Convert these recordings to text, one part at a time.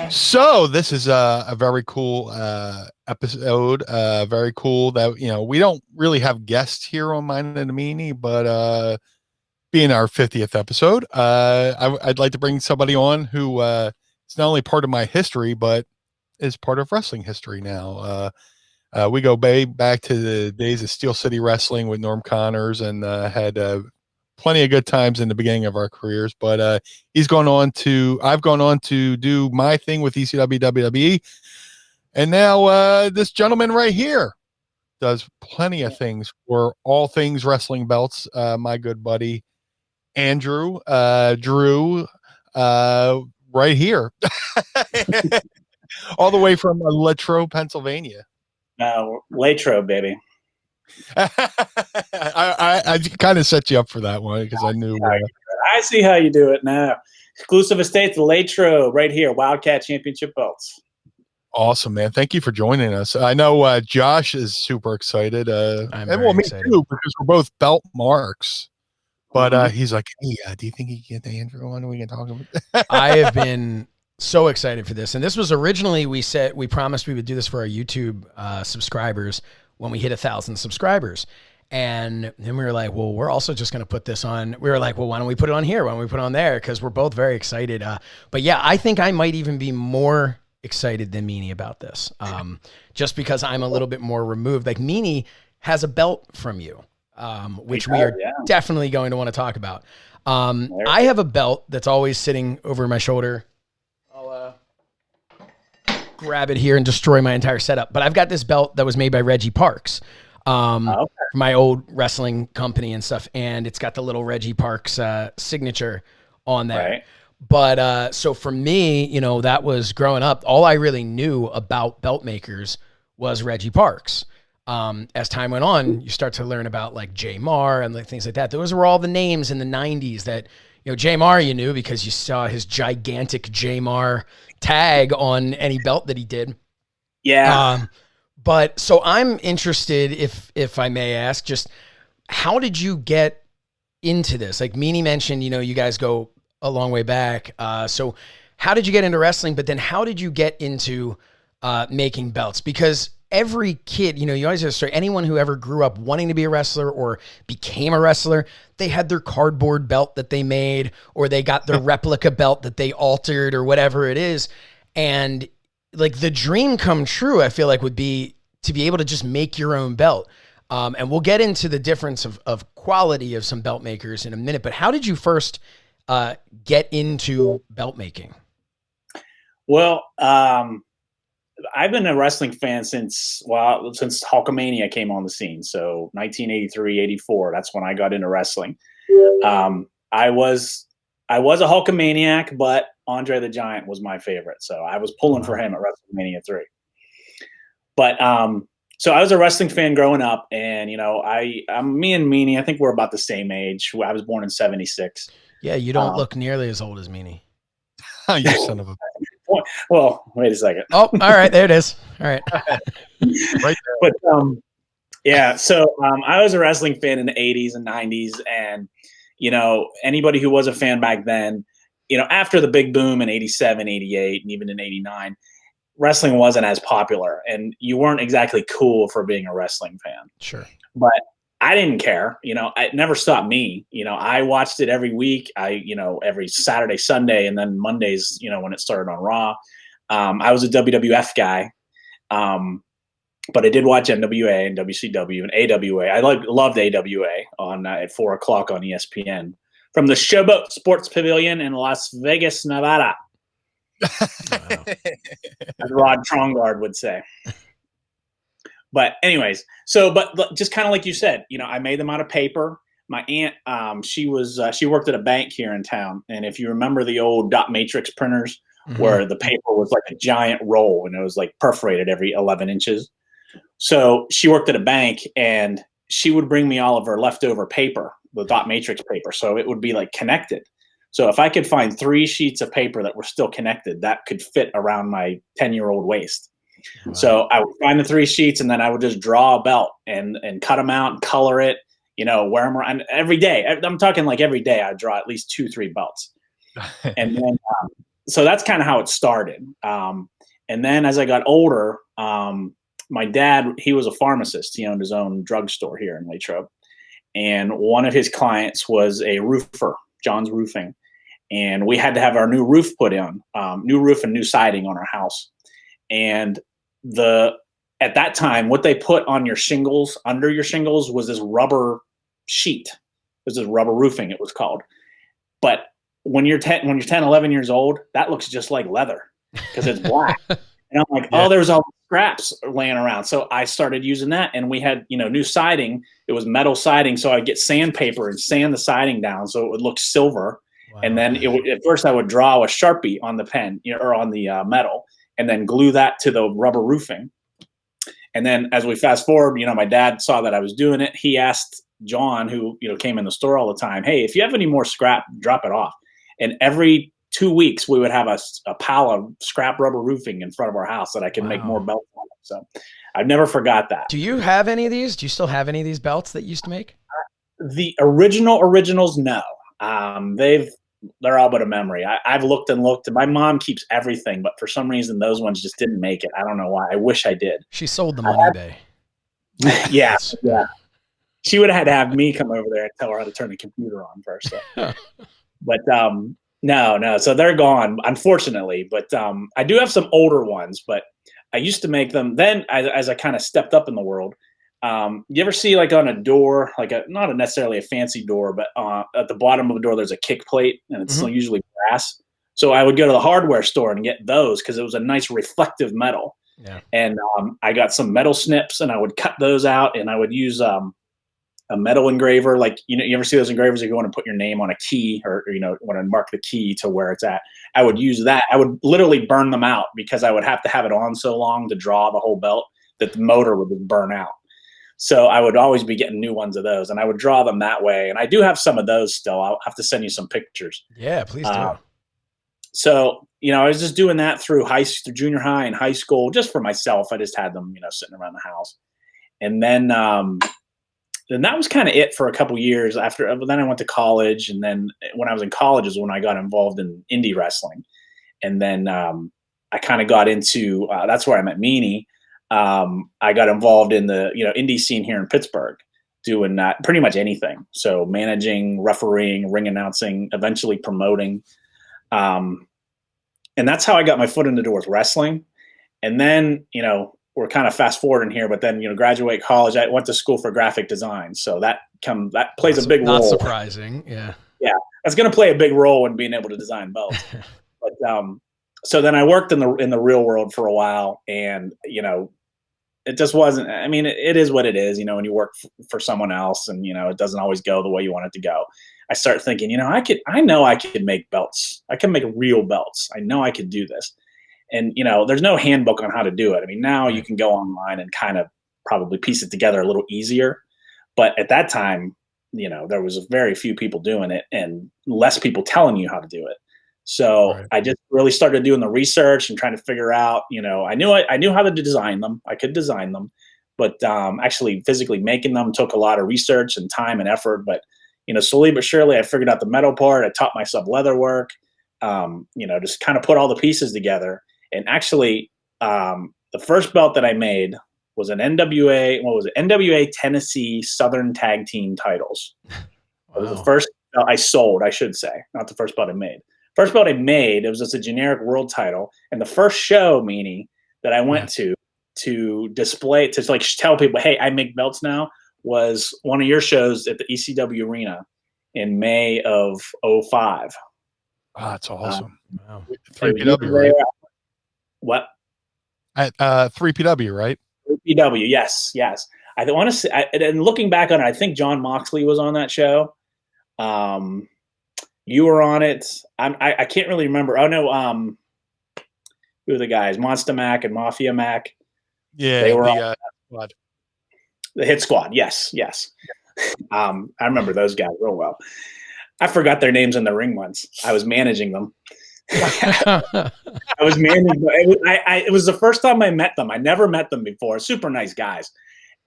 So this is a very cool episode. Very cool that we don't really have guests here on Mine and the Meanie, but being our 50th episode, I'd like to bring somebody on who is not only part of my history but is part of wrestling history now. We go back to the days of Steel City Wrestling with Norm Connors and had plenty of good times in the beginning of our careers. But I've gone on to do my thing with ECW WWE. And now this gentleman right here does plenty of things for all things wrestling belts. My good buddy, Andrew, Drew, right here, all the way from Latrobe, Pennsylvania. Latro, baby. I kind of set you up for that one because I knew. I see how you do it now. Exclusive estates, Latro, right here, Wildcat Championship belts. Awesome, man. Thank you for joining us. I know Josh is super excited. I'm very excited. Me too, because we're both belt marks. But he's like, hey, do you think he can get the Andrew on? We can talk about I have been so excited for this. And this was originally, we promised we would do this for our YouTube subscribers when we hit 1,000 subscribers. And then we were like, well, we're also just going to put this on. We were like, well, why don't we put it on here? Why don't we put it on there? Because we're both very excited. But yeah, I think I might even be more excited than Meanie about this. Just because I'm a little bit more removed. Like Meanie has a belt from you, which we are definitely going to want to talk about. I have a belt that's always sitting over my shoulder. I'll grab it here and destroy my entire setup. But I've got this belt that was made by Reggie Parks, my old wrestling company and stuff. And it's got the little Reggie Parks signature on there. Right. But so for me, that was growing up. All I really knew about belt makers was Reggie Parks. As time went on, you start to learn about like J Mar and like things like that. Those were all the names in the 90s that, J Mar you knew because you saw his gigantic J Mar tag on any belt that he did. Yeah. But so I'm interested, if I may ask, just how did you get into this? Like Meanie mentioned, you guys go a long way back. So how did you get into wrestling? But then how did you get into making belts? Because every kid, you always have a story. Anyone who ever grew up wanting to be a wrestler or became a wrestler, they had their cardboard belt that they made, or they got their replica belt that they altered or whatever it is. And like the dream come true, I feel like would be to be able to just make your own belt. And we'll get into the difference of quality of some belt makers in a minute, but how did you first get into belt making? Well, I've been a wrestling fan since Hulkamania came on the scene. So 1983, 84, that's when I got into wrestling. I was a Hulkamaniac, but Andre the Giant was my favorite. So I was pulling for him at WrestleMania 3. But so I was a wrestling fan growing up, and me and Meanie, I think we're about the same age. I was born in 76. Yeah, you don't look nearly as old as Meanie. You son of a. Well, wait a second. Oh, all right, there it is. All right. Right there. But yeah, so I was a wrestling fan in the 80s and 90s, and anybody who was a fan back then, after the big boom in 87, 88, and even in 89, wrestling wasn't as popular, and you weren't exactly cool for being a wrestling fan. Sure. But I didn't care. It never stopped me. I watched it every week. Every Saturday, Sunday, and then Mondays, when it started on Raw. I was a WWF guy. But I did watch NWA and WCW and AWA. I loved AWA on at 4:00 on ESPN from the Showboat Sports Pavilion in Las Vegas, Nevada. Wow. As Rod Trongard would say. But anyways, but just kind of like you said, I made them out of paper. My aunt, she worked at a bank here in town, and if you remember the old dot matrix printers, where the paper was like a giant roll and it was like perforated every 11 inches. So she worked at a bank, and she would bring me all of her leftover paper, the dot matrix paper, so it would be like connected. So if I could find 3 sheets of paper that were still connected, that could fit around my 10-year-old waist. Wow. So I would find the 3 sheets, and then I would just draw a belt and cut them out and color it, wear them around every day. I'm talking like every day I'd draw at least 2-3 belts. And then so that's kind of how it started. And then as I got older, my dad, he was a pharmacist. He owned his own drugstore here in Latrobe. And one of his clients was a roofer, John's Roofing. And we had to have our new roof put in, new roof and new siding on our house. And at that time, what they put on your shingles, under your shingles, was this rubber sheet. It was this rubber roofing, it was called. But when you're 10, 11 years old, that looks just like leather because it's black. And I'm like, oh, there's all scraps laying around. So I started using that, and we had, new siding. It was metal siding, so I'd get sandpaper and sand the siding down so it would look silver. Wow. And then at first I would draw a Sharpie on the pen, or on the metal, and then glue that to the rubber roofing. And then as we fast forward, my dad saw that I was doing it. He asked John, who came in the store all the time, hey, if you have any more scrap, drop it off. And every 2 weeks we would have a pile of scrap rubber roofing in front of our house that I could make more belts on it. So I've never forgot that. Do you have any of these? Do you still have any of these belts that you used to make? The originals, no. They're all but a memory. I've looked and looked, and my mom keeps everything, but for some reason those ones just didn't make it. I don't know why. I wish I did. She sold them on eBay. Yeah. She would have had to have me come over there and tell her how to turn the computer on first. So. But no. So they're gone, unfortunately. But I do have some older ones, but I used to make them. Then as I kind of stepped up in the world, you ever see like on a door, like not necessarily a fancy door, but at the bottom of the door, there's a kick plate, and it's usually brass. So I would go to the hardware store and get those because it was a nice reflective metal. Yeah. And I got some metal snips, and I would cut those out, and I would use a metal engraver. Like, you ever see those engravers if you want to put your name on a key, or want to mark the key to where it's at. I would use that. I would literally burn them out because I would have to have it on so long to draw the whole belt that the motor would burn out. So I would always be getting new ones of those, and I would draw them that way. And I do have some of those still. I'll have to send you some pictures. Yeah, please do. So, I was just doing that through junior high and high school, just for myself. I just had them, sitting around the house. And then that was kind of it for a couple years. Then I went to college, and then when I was in college is when I got involved in indie wrestling. And then I kind of got into that's where I met Meanie. I got involved in the indie scene here in Pittsburgh, doing pretty much anything. So managing, refereeing, ring announcing, eventually promoting, and that's how I got my foot in the door with wrestling. And then we're kind of fast forwarding here, but then graduate college, I went to school for graphic design, so that plays a big role. Not surprising, yeah. That's going to play a big role in being able to design belts. But so then I worked in the real world for a while, and it just wasn't. I mean, it is what it is. When you work for someone else, and it doesn't always go the way you want it to go. I start thinking, I know I could make belts. I can make real belts. I know I could do this. And there's no handbook on how to do it. I mean, now you can go online and kind of probably piece it together a little easier. But at that time, there was very few people doing it, and less people telling you how to do it. So I just really started doing the research and trying to figure out, I knew how to design them. I could design them, but actually physically making them took a lot of research and time and effort. But, slowly but surely I figured out the metal part. I taught myself leather work, just kind of put all the pieces together. And actually the first belt that I made was an NWA Tennessee Southern Tag Team titles. It was the first belt I sold, I should say, not the first belt I made. First belt I made, it was just a generic world title. And the first show, Meanie, that I went to display, to like tell people, hey, I make belts now, was one of your shows at the ECW Arena in May of 2005. Oh, that's awesome. Wow. 3PW, right? What? At 3PW, right? 3PW, yes. I want to say, and looking back on it, I think John Moxley was on that show. You were on it. I can't really remember. Oh no, who are the guys? Monster Mac and Mafia Mac. Yeah, they were on squad. The Hit Squad. Yes. I remember those guys real well. I forgot their names in the ring once. I was managing them. I was managing. It was the first time I met them. I never met them before. Super nice guys.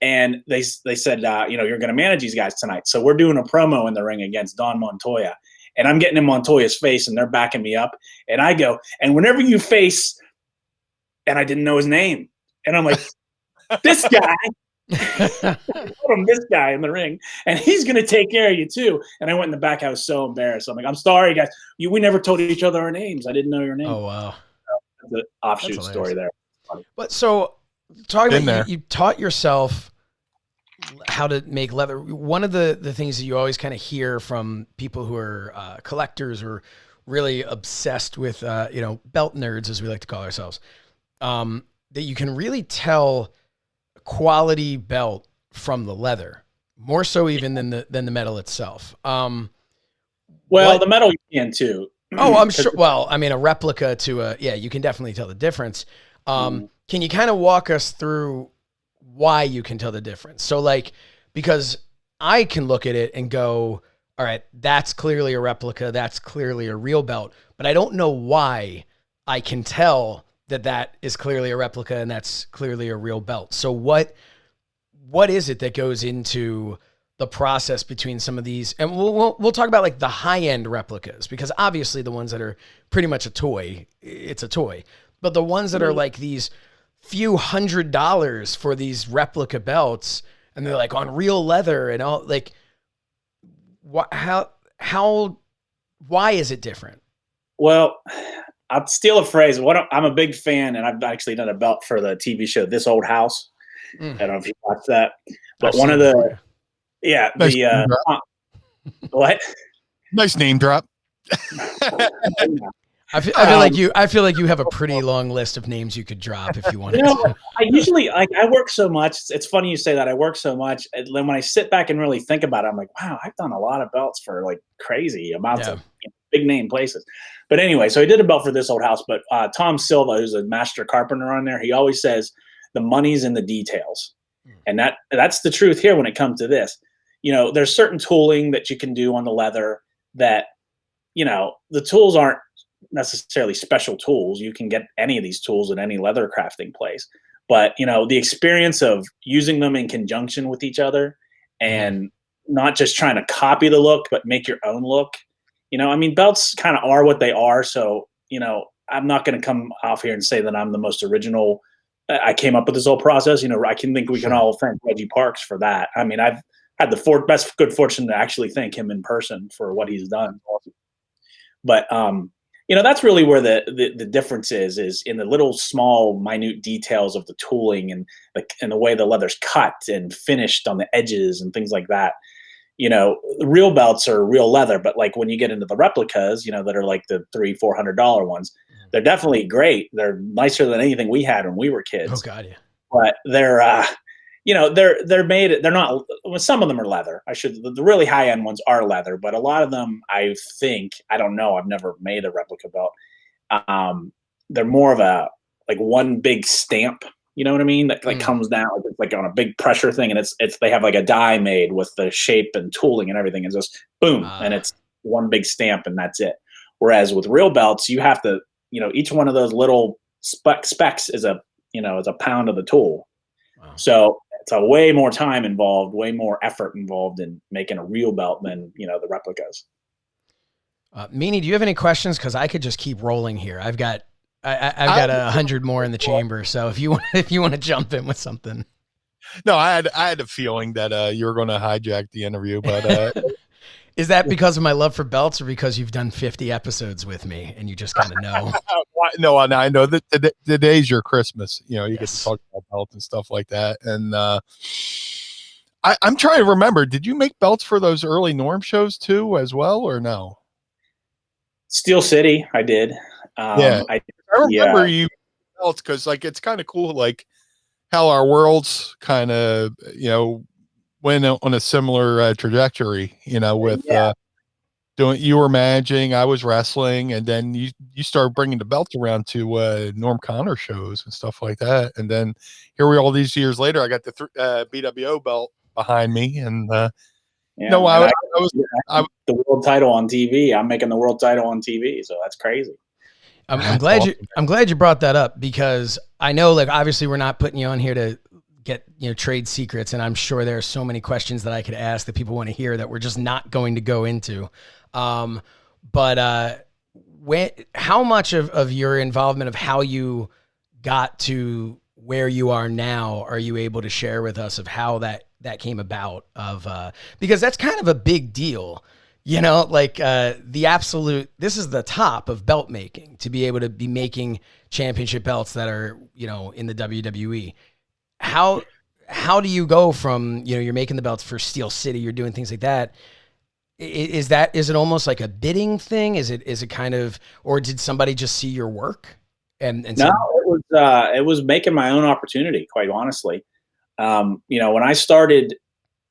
And they said, you're going to manage these guys tonight. So we're doing a promo in the ring against Don Montoya. and I'm getting in Montoya's face, and they're backing me up, and I go, and whenever you face, and I didn't know his name, and I'm like, this guy. This guy in the ring, and he's gonna take care of you too. And I went in the back. I was so embarrassed. I'm like, I'm sorry, guys. We never told each other our names. I didn't know your name. Oh wow, that's an offshoot story there. But so, talking about you taught yourself how to make leather. One of the things that you always kind of hear from people who are collectors or really obsessed with belt nerds, as we like to call ourselves, that you can really tell quality belt from the leather, more so even than the metal itself. The metal you can too. Oh, I'm sure. Well, I mean, a replica to you can definitely tell the difference. Can you kind of walk us through why you can tell the difference? So like, because I can look at it and go, all right, that's clearly a replica. That's clearly a real belt, but I don't know why I can tell that is clearly a replica and that's clearly a real belt. So what is it that goes into the process between some of these? And we'll talk about like the high end replicas, because obviously the ones that are pretty much a toy, it's a toy, but the ones that are like these few $100s for these replica belts, and they're like on real leather and all, like why is it different? Well, I'll steal a phrase. I'm a big fan, and I've actually done a belt for the TV show This Old House. I don't know if you watched that, but one of the what? Nice name drop. I feel like you have a pretty long list of names you could drop if you wanted to. I usually I work so much. It's funny you say that. I work so much, and then when I sit back and really think about it, I'm like, wow, I've done a lot of belts for like crazy amounts of big name places. But anyway, so I did a belt for This Old House. But Tom Silva, who's a master carpenter on there, he always says the money's in the details, and that's the truth here when it comes to this. There's certain tooling that you can do on the leather that the tools aren't necessarily special tools. You can get any of these tools at any leather crafting place, but the experience of using them in conjunction with each other and not just trying to copy the look but make your own look. Belts kind of are what they are, so I'm not going to come off here and say that I'm the most original. I came up with this whole process. I can think we can all thank Reggie Parks for that. I mean, I've had the good fortune to actually thank him in person for what he's done. But that's really where the difference is in the little small minute details of the tooling and the way the leather's cut and finished on the edges and things like that. The real belts are real leather, but like when you get into the replicas, that are like the $300-$400 ones, they're definitely great. They're nicer than anything we had when we were kids. Oh God, yeah. But they're they're made. They're not. Well, some of them are leather. The really high end ones are leather, but a lot of them, I don't know. I've never made a replica belt. They're more of a like one big stamp. You know what I mean? That like comes down like on a big pressure thing, and it's they have like a die made with the shape and tooling and everything, and just boom, and it's one big stamp, and that's it. Whereas with real belts, you have to, each one of those little specs is a pound of the tool. Wow. So it's a way more time involved, way more effort involved in making a real belt than the replicas. Meanie, do you have any questions? Because I could just keep rolling here. I've got 100 more in the chamber. So if you want to jump in with something. No, I had a feeling that you were going to hijack the interview, but is that because of my love for belts or because you've done 50 episodes with me and you just kind of know? No, I know that today's your Christmas. You get to talk about belts and stuff like that. And I'm trying to remember, did you make belts for those early Norm shows too as well, or no? Steel City, I did. I remember you belts because like it's kind of cool, like how our worlds kind of went on a similar trajectory. With you were managing, I was wrestling, and then you started bringing the belts around to Norm Connor shows and stuff like that. And then here we are all these years later. I got the BWO belt behind me, and I was the world title on TV. I'm making the world title on TV, so that's crazy. I'm glad you brought that up, because I know, like, obviously we're not putting you on here to get trade secrets, and I'm sure there are so many questions that I could ask that people want to hear that we're just not going to go into. But how much of your involvement of how you got to where you are now are you able to share with us of how that came about? Because that's kind of a big deal, like this is the top of belt making, to be able to be making championship belts that are, in the WWE. How do you go from, you're making the belts for Steel City, you're doing things like that. Is it almost like a bidding thing? Is it kind of, or did somebody just see your work and no, it was making my own opportunity, quite honestly. When I started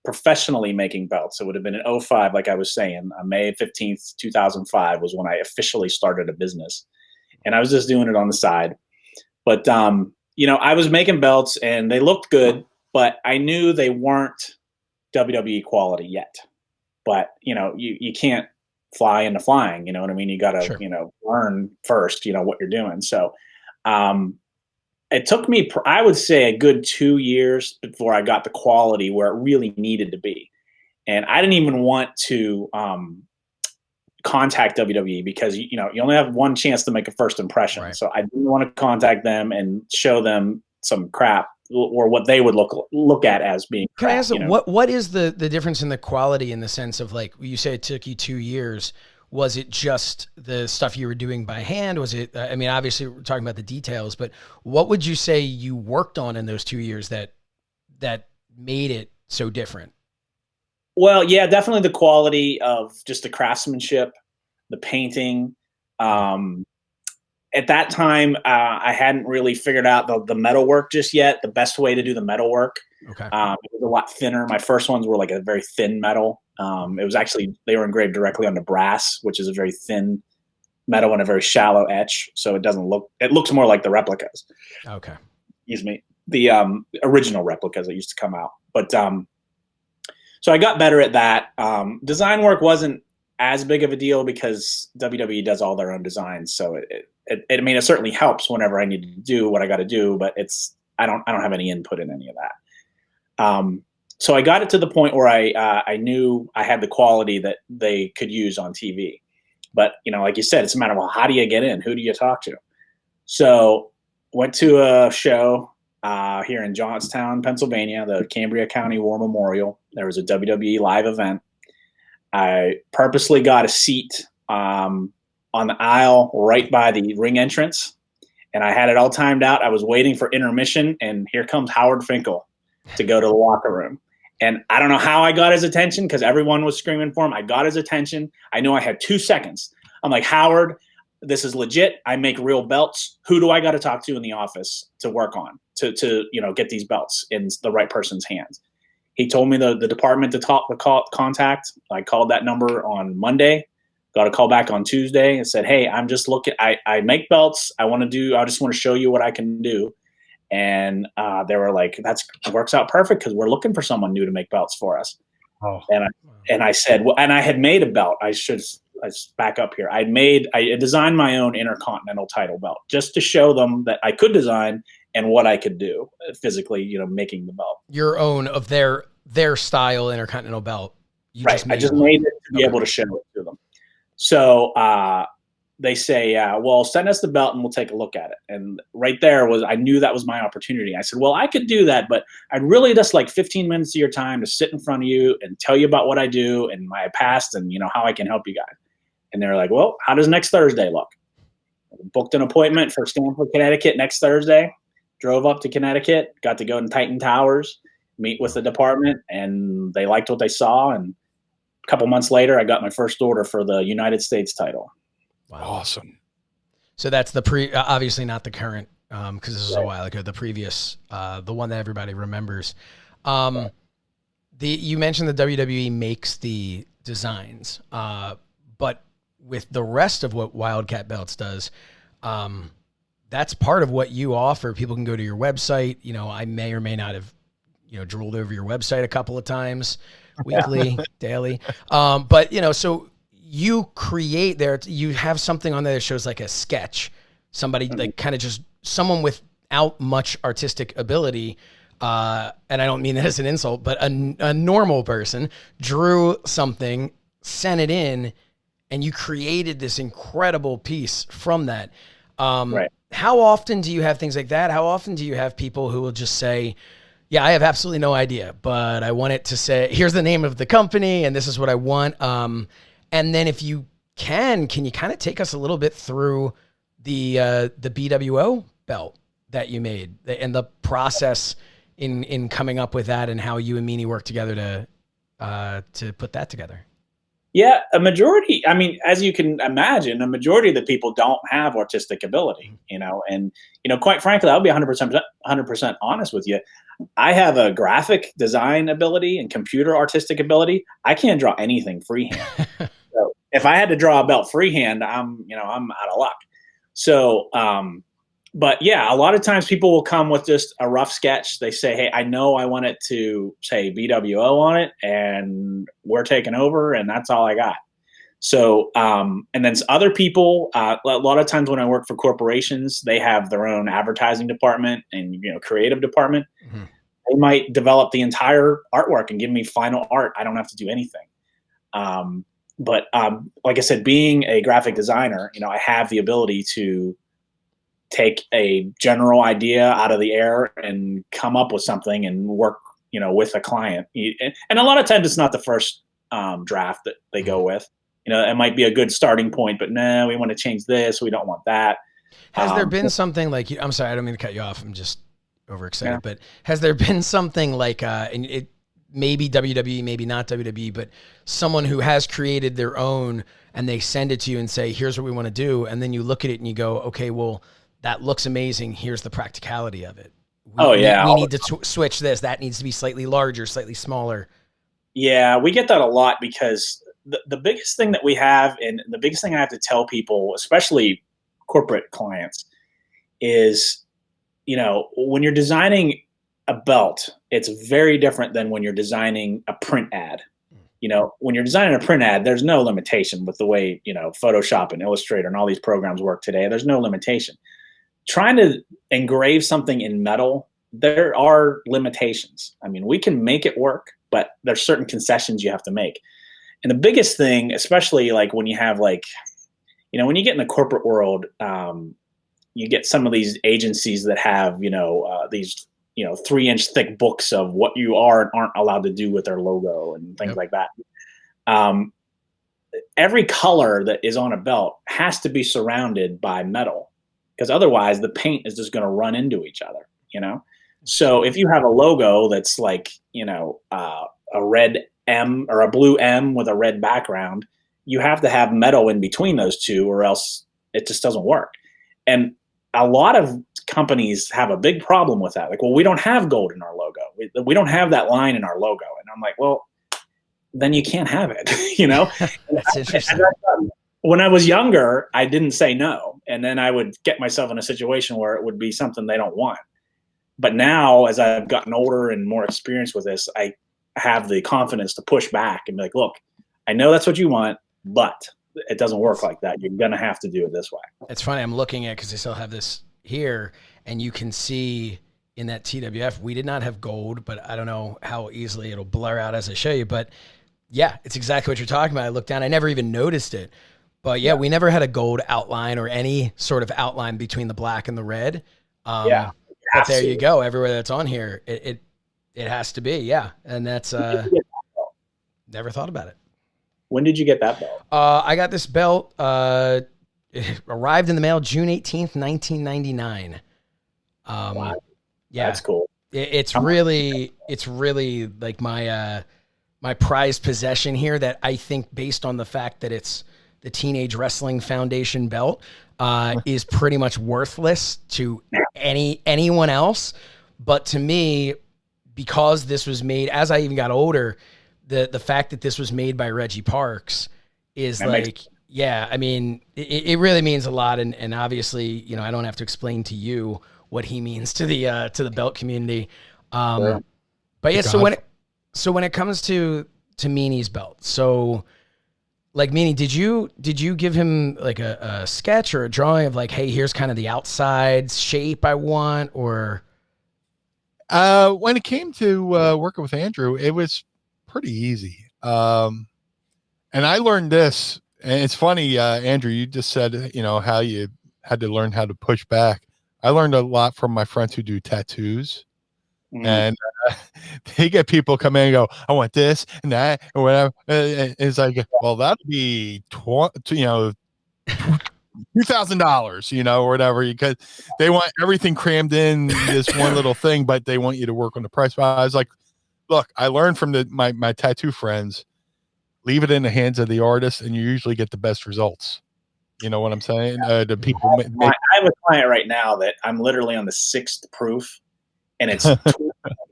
professionally making belts, it would have been in 2005, like I was saying, May 15th, 2005 was when I officially started a business, and I was just doing it on the side. But, I was making belts and they looked good, but I knew they weren't WWE quality yet. But, you can't fly into flying, you know what I mean? You got to, Sure. Learn first, what you're doing. So it took me, I would say, a good 2 years before I got the quality where it really needed to be. And I didn't even want to contact WWE because, you only have one chance to make a first impression. Right. So I didn't want to contact them and show them some crap or what they would look at as being crap. Can I ask what is the difference in the quality, in the sense of, like, you say it took you 2 years? Was it just the stuff you were doing by hand? Was it, obviously we're talking about the details, but what would you say you worked on in those 2 years that made it so different? Well, yeah, definitely the quality of just the craftsmanship, the painting. At that time, I hadn't really figured out the metal work just yet, the best way to do the metal work. Okay. It was a lot thinner. My first ones were like a very thin metal. It was actually, they were engraved directly onto brass, which is a very thin metal and a very shallow etch. So it looks more like the replicas. Okay. Excuse me. The original replicas that used to come out. But so I got better at that. Design work wasn't as big of a deal because WWE does all their own designs. So it certainly helps whenever I need to do what I got to do, but I don't have any input in any of that. So I got it to the point where I knew I had the quality that they could use on TV. But, like you said, it's a matter of, well, how do you get in? Who do you talk to? So went to a show here in Johnstown, Pennsylvania, the Cambria County War Memorial. There was a WWE live event. I purposely got a seat on the aisle right by the ring entrance, and I had it all timed out. I was waiting for intermission, and here comes Howard Finkel to go to the locker room. And I don't know how I got his attention because everyone was screaming for him. I got his attention. I know I had 2 seconds. I'm like, Howard, this is legit. I make real belts. Who do I got to talk to in the office to work on to get these belts in the right person's hands? He told me the department to contact. I called that number on Monday, got a call back on Tuesday and said, hey, I'm just looking, I make belts. I just want to show you what I can do. And they were like, that works out perfect because we're looking for someone new to make belts for us. Oh. And I said, well, and I had made a belt. I back up here. I designed my own Intercontinental title belt just to show them that I could design and what I could do physically, making the belt. Your own of their style Intercontinental belt. Right. I just made it to be able to show it to them. So they say, well, send us the belt and we'll take a look at it. And right there I knew that was my opportunity. I said, well, I could do that, but I'd really just like 15 minutes of your time to sit in front of you and tell you about what I do and my past and, how I can help you guys. And they're like, well, how does next Thursday look? Booked an appointment for Stamford, Connecticut next Thursday. Drove up to Connecticut, got to go to Titan Towers, meet with the department, and they liked what they saw. And a couple months later, I got my first order for the United States title. Wow. Awesome. So that's the obviously not the current, because this was a while ago, the previous, the one that everybody remembers. You mentioned the WWE makes the designs, but with the rest of what Wildcat Belts does, that's part of what you offer. People can go to your website. I may or may not have, drooled over your website a couple of times, weekly, daily. But, so you create there, you have something on there that shows like a sketch, somebody like kind of just someone without much artistic ability. And I don't mean that as an insult, but a normal person drew something, sent it in, and you created this incredible piece from that. Right. How often do you have things like that? How often do you have people who will just say, yeah, I have absolutely no idea, but I want it to say, here's the name of the company and this is what I want. And then if you can you kind of take us a little bit through the BWO belt that you made and the process in coming up with that and how you and Meanie worked together to put that together? Yeah, a majority, I mean, as you can imagine, a majority of the people don't have artistic ability, and, quite frankly, I'll be 100% honest with you. I have a graphic design ability and computer artistic ability. I can't draw anything freehand. So if I had to draw a belt freehand, I'm out of luck. So, but yeah, a lot of times people will come with just a rough sketch. They say, hey, I know I want it to say BWO on it and we're taking over and that's all I got. So, and then other people, a lot of times when I work for corporations, they have their own advertising department and, creative department. Mm-hmm. They might develop the entire artwork and give me final art. I don't have to do anything. But like I said, being a graphic designer, I have the ability to take a general idea out of the air and come up with something and work, with a client. And a lot of times it's not the first draft that they go with. It might be a good starting point, but no, we want to change this. We don't want that. Has there been something like, I'm sorry, I don't mean to cut you off. I'm just overexcited, but has there been something like, and it maybe WWE, maybe not WWE, but someone who has created their own and they send it to you and say, here's what we want to do. And then you look at it and you go, okay, well, that looks amazing. Here's the practicality of it. We need to switch this. That needs to be slightly larger, slightly smaller. Yeah, we get that a lot because the biggest thing that we have, and the biggest thing I have to tell people, especially corporate clients, is, when you're designing a belt, it's very different than when you're designing a print ad. When you're designing a print ad, there's no limitation with the way, Photoshop and Illustrator and all these programs work today. There's no limitation. Trying to engrave something in metal, there are limitations. I mean, we can make it work, but there's certain concessions you have to make. And the biggest thing, especially like when you have when you get in the corporate world, you get some of these agencies that have, these, 3-inch thick books of what you are and aren't allowed to do with their logo and things like that. Every color that is on a belt has to be surrounded by metal, because otherwise the paint is just going to run into each other, So if you have a logo that's like, a red M or a blue M with a red background, you have to have metal in between those two or else it just doesn't work. And a lot of companies have a big problem with that. Like, well, we don't have gold in our logo. We don't have that line in our logo. And I'm like, well, then you can't have it, That's interesting. When I was younger, I didn't say no. And then I would get myself in a situation where it would be something they don't want. But now, as I've gotten older and more experienced with this, I have the confidence to push back and be like, look, I know that's what you want, but it doesn't work like that. You're going to have to do it this way. It's funny. I'm looking at, because I still have this here, and you can see in that TWF, we did not have gold, but I don't know how easily it'll blur out as I show you. But yeah, it's exactly what you're talking about. I looked down, I never even noticed it. But yeah, we never had a gold outline or any sort of outline between the black and the red. But there you go. Everywhere that's on here, it has to be. Yeah. And that's, never thought about it. When did you get that belt? I got this belt, it arrived in the mail June 18th, 1999. Wow. Yeah, that's cool. It's really like my prized possession here, that I think, based on the fact that it's the Teenage Wrestling Foundation belt, is pretty much worthless to anyone else. But to me, because this was made, as I even got older, the fact that this was made by Reggie Parks is I mean, it really means a lot. And obviously, I don't have to explain to you what he means to the belt community. Sure. But yeah, so when it comes to Meanie's belt, so like, Meanie, did you give him like a sketch or a drawing of like, hey, here's kind of the outside shape I want? Or when it came to working with Andrew, it was pretty easy. And I learned this And it's funny, Andrew, you just said, how you had to learn how to push back. I learned a lot from my friends who do tattoos. Mm. And they get people come in and go, I want this and that and whatever. It's like, well, that'd be $2,000, or whatever, because they want everything crammed in this one little thing, but they want you to work on the price. But I was like, look, I learned from my tattoo friends, leave it in the hands of the artist, and you usually get the best results. You know what I'm saying? The people I have a client right now that I'm literally on the 6th proof, and it's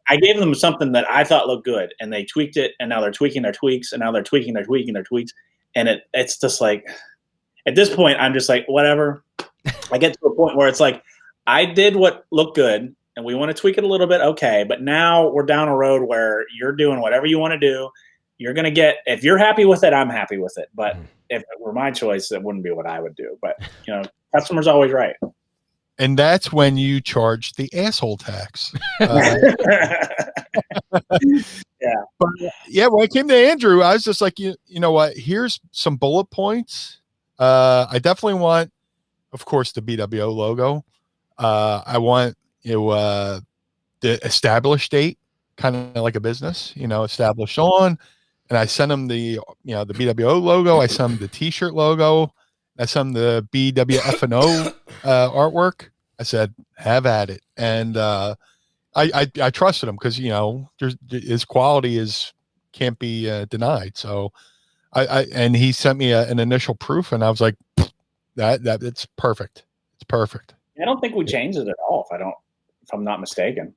I gave them something that I thought looked good, and they tweaked it, and now they're tweaking their tweaks, and now they're tweaking their tweaks, and it's just like, at this point, I'm just like, whatever. I get to a point where it's like, I did what looked good, and we want to tweak it a little bit, okay, but now we're down a road where you're doing whatever you want to do. You're going to get, if you're happy with it, I'm happy with it. But if it were my choice, that wouldn't be what I would do. But, customer's always right. And that's when you charge the asshole tax. Yeah. But, yeah, when I came to Andrew, I was just like, you know what? Here's some bullet points. I definitely want, of course, the BWO logo. I want the established date, kind of like a business, established on. And I sent him the BWO logo. I sent him the T-shirt logo. I sent him the BWF&O artwork. I said, have at it. And I trusted him because his quality can't be denied. So and he sent me an initial proof, and I was like, that it's perfect. It's perfect. I don't think we changed it at all. If I'm not mistaken.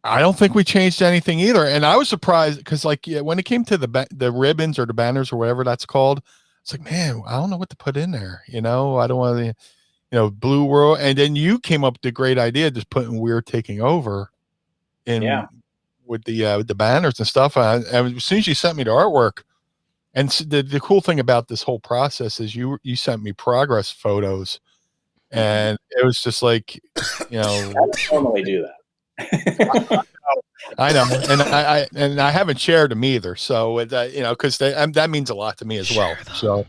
I don't think we changed anything either. And I was surprised because, when it came to the ribbons or the banners or whatever that's called, it's like, man, I don't know what to put in there. I don't want to, Blue World. And then you came up with the great idea, just putting We're Taking Over with the banners and stuff. And as soon as you sent me the artwork, and the cool thing about this whole process is you sent me progress photos, and it was just like, I don't normally do that. I know, and I haven't shared them either. So because that means a lot to me as well. So,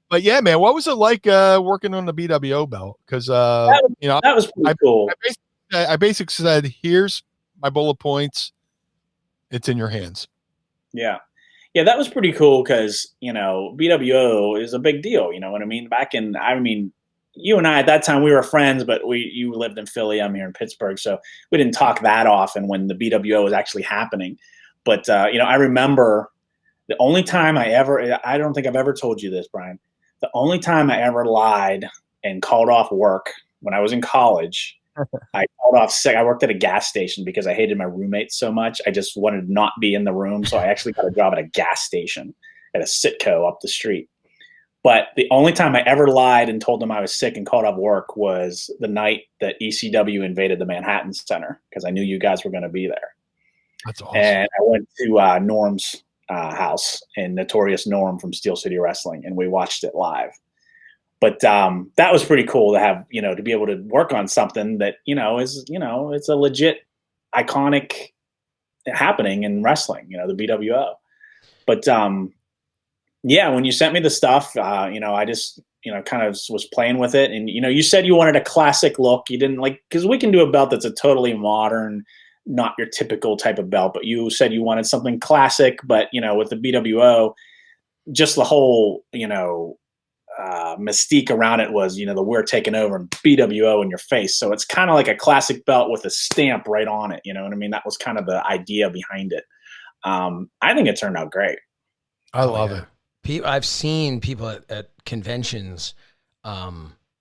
but yeah, man, what was it like working on the BWO belt? Because that was pretty cool. I basically said, "Here's my bullet points. It's in your hands." Yeah, that was pretty cool because BWO is a big deal. You know what I mean? You and I at that time, we were friends, but you lived in Philly, I'm here in Pittsburgh, so we didn't talk that often when the BWO was actually happening. But I remember the only time I don't think I've ever told you this, Brian. The only time I ever lied and called off work when I was in college, I called off sick. I worked at a gas station because I hated my roommates so much. I just wanted to not be in the room, so I actually got a job at a gas station at a Citco up the street. But the only time I ever lied and told them I was sick and called off work was the night that ECW invaded the Manhattan Center because I knew you guys were going to be there. That's awesome. And I went to Norm's house, and Notorious Norm from Steel City Wrestling, and we watched it live. But that was pretty cool to have, to be able to work on something that, is, it's a legit iconic happening in wrestling, the BWO. But yeah, when you sent me the stuff, I just, kind of was playing with it. And, you said you wanted a classic look. You didn't because we can do a belt that's a totally modern, not your typical type of belt, but you said you wanted something classic, but, with the BWO, just the whole, mystique around it was, the We're Taking Over and BWO in your face. So it's kind of like a classic belt with a stamp right on it. You know what I mean? That was kind of the idea behind it. I think it turned out great. I love it. I've seen people at conventions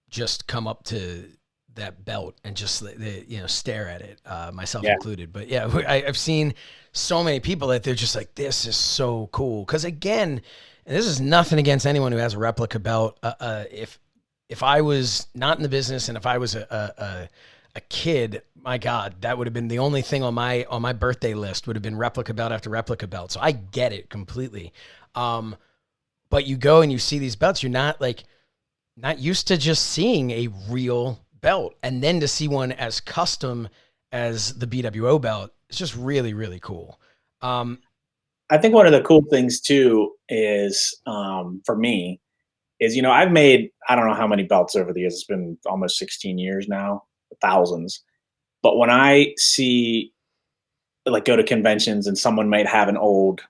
just come up to that belt and just stare at it, myself included. But yeah, I've seen so many people that they're just like, this is so cool. Because again, and this is nothing against anyone who has a replica belt. If I was not in the business and if I was a kid, my God, that would have been the only thing on my birthday list would have been replica belt after replica belt. So I get it completely. But you go and you see these belts, you're not used to just seeing a real belt, and then to see one as custom as the BWO belt, it's just really, really cool. I think one of the cool things too is, for me, is, I've made, I don't know how many belts over the years. It's been almost 16 years now, thousands. But when I see, like, go to conventions and someone might have an old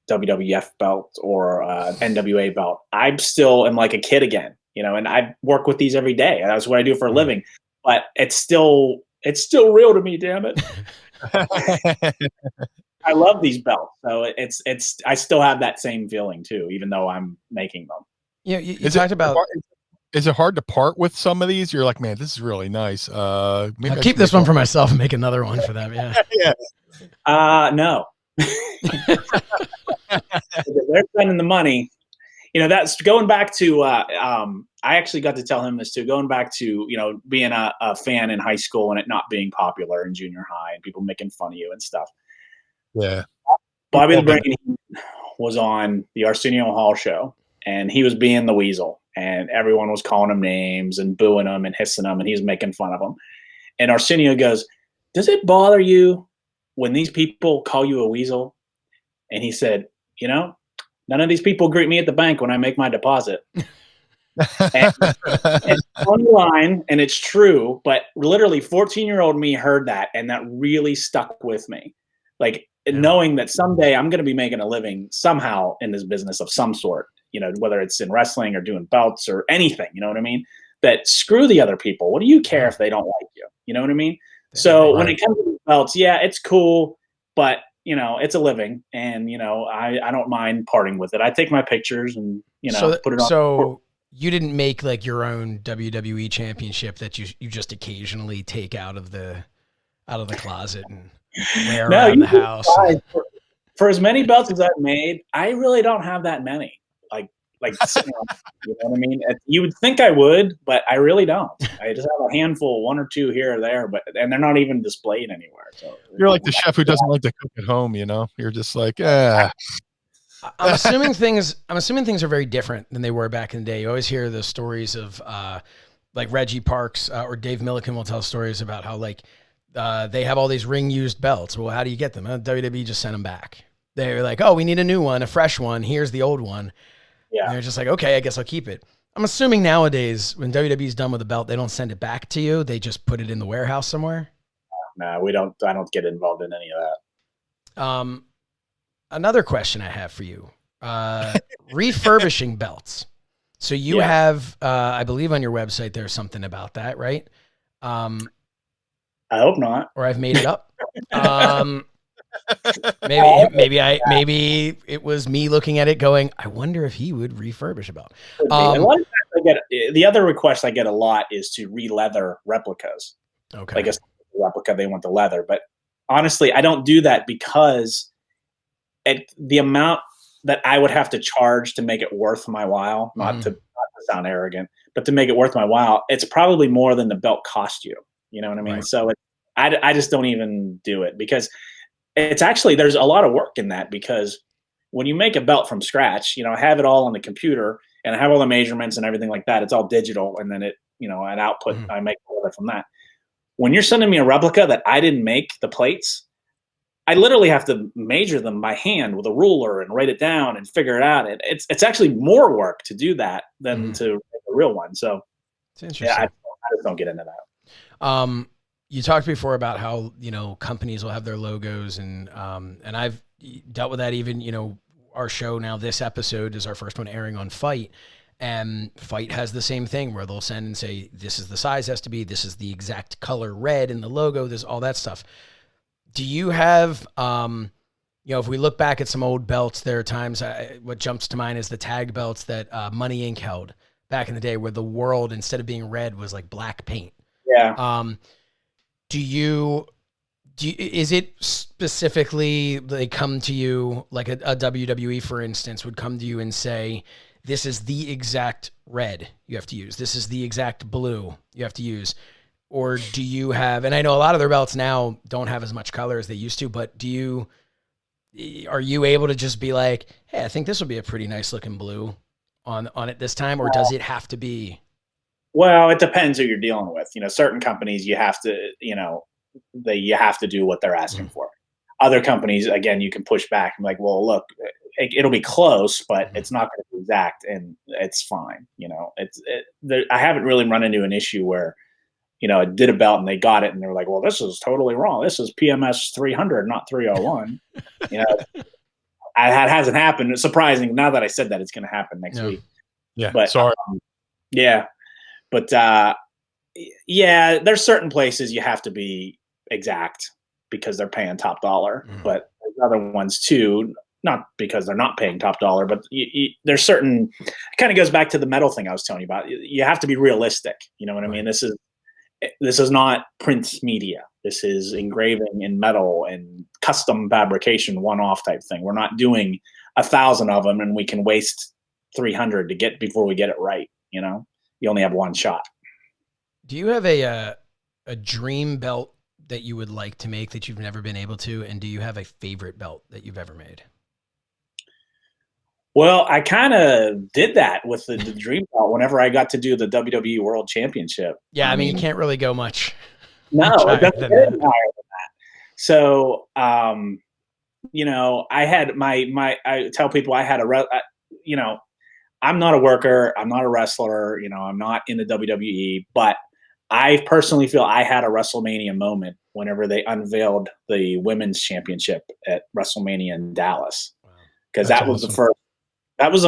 WWF belt or NWA belt, I still am like a kid again, and I work with these every day. That's what I do for a living. But it's still real to me, damn it. I love these belts. So I still have that same feeling too, even though I'm making them. Yeah, you talked about. Is it hard to part with some of these? You're like, man, this is really nice. Maybe I'll keep this one for myself and make another one for them. Yeah. Yeah. No. They're spending the money. That's going back to, I actually got to tell him this too, going back to, being a fan in high school and it not being popular in junior high and people making fun of you and stuff. Yeah. Bobby the Brain was on the Arsenio Hall show and he was being the weasel and everyone was calling him names and booing him and hissing him and he was making fun of him. And Arsenio goes, "Does it bother you when these people call you a weasel?" And he said, "None of these people greet me at the bank when I make my deposit." And it's a funny line, and it's true, but literally 14-year-old me heard that, and that really stuck with me. Like, knowing that someday I'm going to be making a living somehow in this business of some sort, whether it's in wrestling or doing belts or anything, you know what I mean? That screw the other people. What do you care if they don't like you? You know what I mean? So when it comes to belts, yeah, it's cool, but it's a living, and I don't mind parting with it. I take my pictures and put it on. So you didn't make like your own WWE championship that you just occasionally take out of the closet and wear around the house. For as many belts as I've made, I really don't have that many. Like you know what I mean? You would think I would, but I really don't. I just have a handful, one or two here or there, and they're not even displayed anywhere. So you're like the chef who doesn't like to cook at home. You're just like, I'm assuming things are very different than they were back in the day. You always hear the stories of like Reggie Parks or Dave Milliken will tell stories about how they have all these ring used belts. Well, how do you get them? WWE just sent them back. They were like, "Oh, we need a new one, a fresh one. Here's the old one." Yeah. And they're just like, "Okay, I guess I'll keep it." I'm assuming nowadays when WWE's done with a belt, they don't send it back to you. They just put it in the warehouse somewhere. No, we don't. I don't get involved in any of that. Another question I have for you, refurbishing belts. So you have, I believe on your website, there's something about that, right? I hope not. Or I've made it up. Maybe it was me looking at it going, I wonder if he would refurbish a belt. A lot of times the other request I get a lot is to re-leather replicas. Okay. Like a replica, they want the leather. But honestly, I don't do that because the amount that I would have to charge to make it worth my while, not to sound arrogant, but to make it worth my while, it's probably more than the belt cost you. You know what I mean? Right. So I just don't even do it because it's actually, there's a lot of work in that, because when you make a belt from scratch, I have it all on the computer and I have all the measurements and everything like that. It's all digital. And then an output, I make all of it from that. When you're sending me a replica that I didn't make the plates, I literally have to measure them by hand with a ruler and write it down and figure it out. It's actually more work to do that than to make a real one. So it's interesting. Yeah, I just don't get into that. You talked before about how, companies will have their logos and I've dealt with that even, our show now, this episode is our first one airing on Fight, and Fight has the same thing where they'll send and say, this is the size has to be, this is the exact color red in the logo, this, all that stuff. Do you have, if we look back at some old belts, there are times, what jumps to mind is the tag belts that Money Inc. held back in the day, where the world, instead of being red, was like black paint. Yeah. Is it specifically they come to you, like a WWE, for instance, would come to you and say, this is the exact red you have to use, this is the exact blue you have to use? Or do you have, and I know a lot of their belts now don't have as much color as they used to, but are you able to just be like, hey, I think this will be a pretty nice looking blue on it this time? Or does it have to be? Well, it depends who you're dealing with. Certain companies you have to, you have to do what they're asking for. Other companies, again, you can push back. I'm like, well, look, it'll be close, but it's not going to be exact, and it's fine. I haven't really run into an issue where, I did a belt and they got it and they were like, well, this is totally wrong. This is PMS 300, not 301. That hasn't happened. It's surprising. Now that I said that, it's going to happen next week. Yeah. But sorry. But there's certain places you have to be exact because they're paying top dollar, but there's other ones too, not because they're not paying top dollar, but there's certain, it kind of goes back to the metal thing I was telling you about. You have to be realistic. You know what I mean? This is not print media. This is engraving in metal and custom fabrication, one-off type thing. We're not doing 1,000 of them and we can waste 300 to get before we get it right. You only have one shot. Do you have a dream belt that you would like to make that you've never been able to? And do you have a favorite belt that you've ever made? Well, I kind of did that with the dream belt whenever I got to do the WWE World Championship. Yeah, I mean, you can't really go much. No, it doesn't get higher than that. So, I had I tell people I had I'm not a worker. I'm not a wrestler. I'm not in the WWE, but I personally feel I had a WrestleMania moment whenever they unveiled the women's championship at WrestleMania in Dallas. Because that was the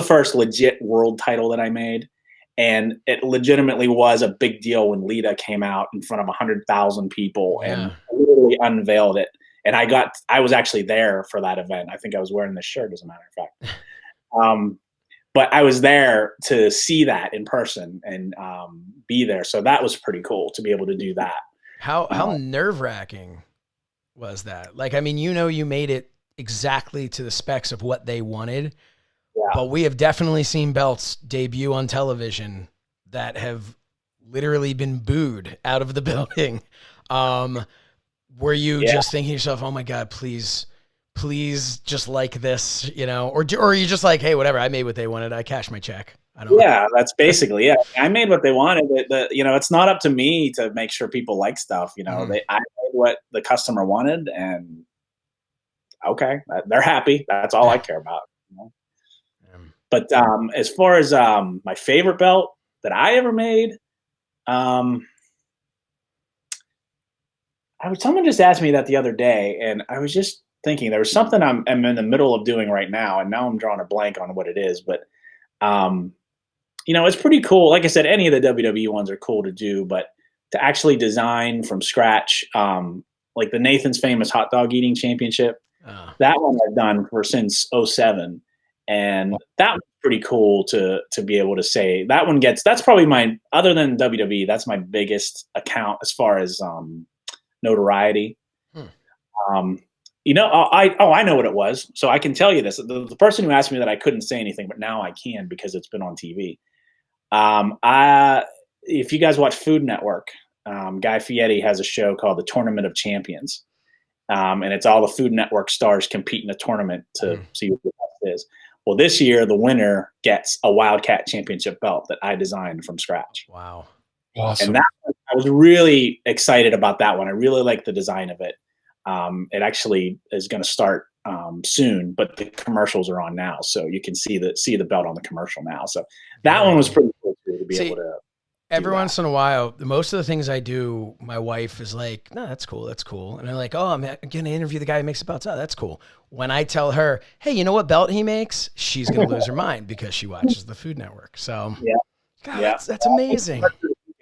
first legit world title that I made. And it legitimately was a big deal when Lita came out in front of 100,000 people and literally unveiled it. And I was actually there for that event. I think I was wearing this shirt, as a matter of fact. But I was there to see that in person and be there. So that was pretty cool to be able to do that. How nerve-wracking was that? Like, I mean, you made it exactly to the specs of what they wanted. Yeah. But we have definitely seen belts debut on television that have literally been booed out of the building. Were you just thinking to yourself, oh my God, please just like this, or are you just like, hey, whatever, I made what they wanted. I cashed my check. That's basically it. I made what they wanted. It's not up to me to make sure people like stuff. I made what the customer wanted, and okay, they're happy. That's all I care about. But as far as my favorite belt that I ever made, someone just asked me that the other day, and I was just thinking there was something I'm in the middle of doing right now, and now I'm drawing a blank on what it is. But it's pretty cool. Like I said, any of the WWE ones are cool to do, but to actually design from scratch, like the Nathan's Famous Hot Dog Eating Championship, that one I've done since 2007. And that was pretty cool to be able to say that one that's probably other than WWE, that's my biggest account as far as notoriety. I know what it was. So I can tell you this. The person who asked me that, I couldn't say anything, but now I can because it's been on TV. If you guys watch Food Network, Guy Fieri has a show called The Tournament of Champions. And it's all the Food Network stars compete in a tournament to see what the best is. Well, this year, the winner gets a Wildcat Championship belt that I designed from scratch. Wow. Awesome. And I was really excited about that one. I really like the design of it. It actually is going to start soon, but the commercials are on now. So you can see the belt on the commercial now. So that one was pretty cool too, to be able to. Every once in a while, most of the things I do, my wife is like, no, that's cool. That's cool. And I'm like, oh, I'm going to interview the guy who makes the belts. Oh, that's cool. When I tell her, hey, you know what belt he makes? She's going to lose her mind because she watches the Food Network. So God, that's amazing.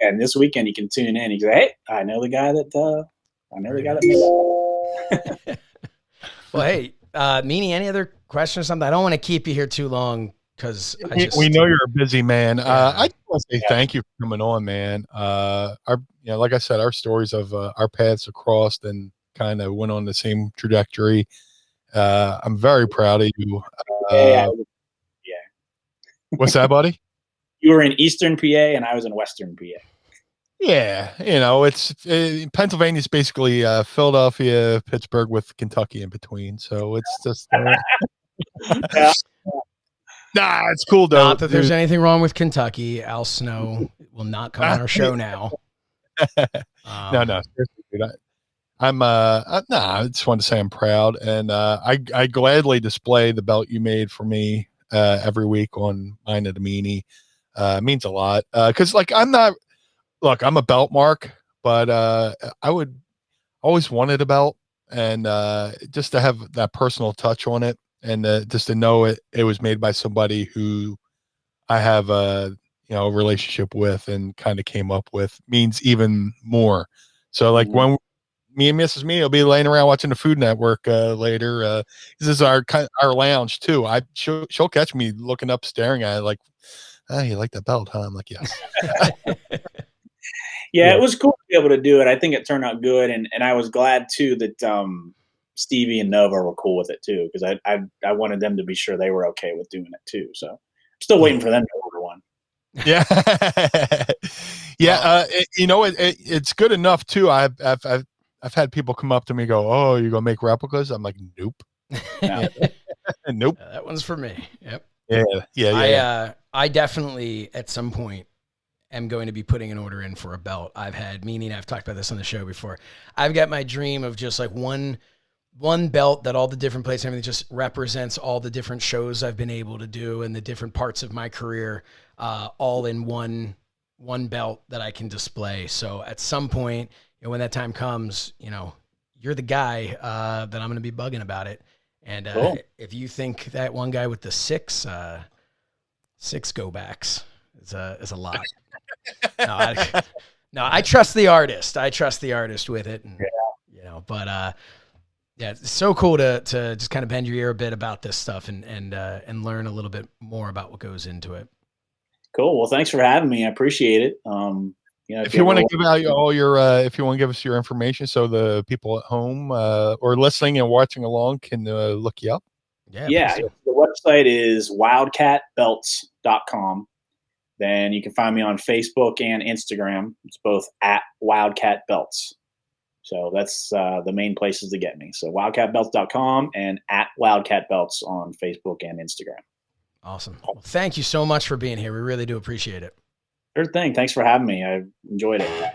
And this weekend you can tune in. You say, hey, I know the guy that made it. Well, hey, Meanie, any other questions or something? I don't want to keep you here too long. Because we know you're a busy man. I just want to say thank you for coming on, man. Like I said, our stories of our paths crossed and kind of went on the same trajectory. I'm very proud of you. What's that, buddy? You were in Eastern PA and I was in Western PA. Yeah, it's Pennsylvania's basically Philadelphia, Pittsburgh with Kentucky in between. So it's just. Nah, it's cool though. Not that there's anything wrong with Kentucky. Al Snow will not come on our show now. No, seriously, dude. I just want to say I'm proud, and I gladly display the belt you made for me every week on Mine of the Meanie. It means a lot because like I'm a belt mark, but I would always wanted a belt, and just to have that personal touch on it, and just to know it was made by somebody who I have a relationship with and kind of came up with means even more. So like when me and Mrs. Me will be laying around watching the Food Network later. This is our lounge too. She'll catch me looking up, staring at it, like, "Oh, you like that belt, huh?" I'm like, "Yes." Yeah, Yeah. it was cool to be able to do it. I think it turned out good, and I was glad too that Stevie and Nova were cool with it too, because I wanted them to be sure they were okay with doing it too. So I'm still waiting for them to order one. Yeah. Yeah. Well, It's good enough too. I've had people come up to me and go, "Oh, you gonna make replicas?" I'm like, "Nope." Yeah. Yeah. Nope. that one's for me. Yep. Yeah. Yeah. Yeah. I definitely at some point am going to be putting an order in for a belt. I've had Meanie and I've talked about this on the show before. I've got my dream of just like one belt that all the different places, everything just represents all the different shows I've been able to do and the different parts of my career, all in one belt that I can display. So at some point, when that time comes, you're the guy that I'm going to be bugging about it. And Cool. if you think that one guy with the six go backs is a lot. No, I trust the artist. I trust the artist with it. And, but yeah, it's so cool to just kind of bend your ear a bit about this stuff and learn a little bit more about what goes into it. Cool. Well, thanks for having me. I appreciate it. If you want to give out all your, if you want to give us your information, so the people at home or listening and watching along can look you up. Yeah, the website is wildcatbelts.com. Then you can find me on Facebook and Instagram. It's both at Wildcat Belts. So that's the main places to get me. So wildcatbelts.com and at Wildcat Belts on Facebook and Instagram. Awesome. Well, thank you so much for being here. We really do appreciate it. Sure thing. Thanks for having me. I enjoyed it.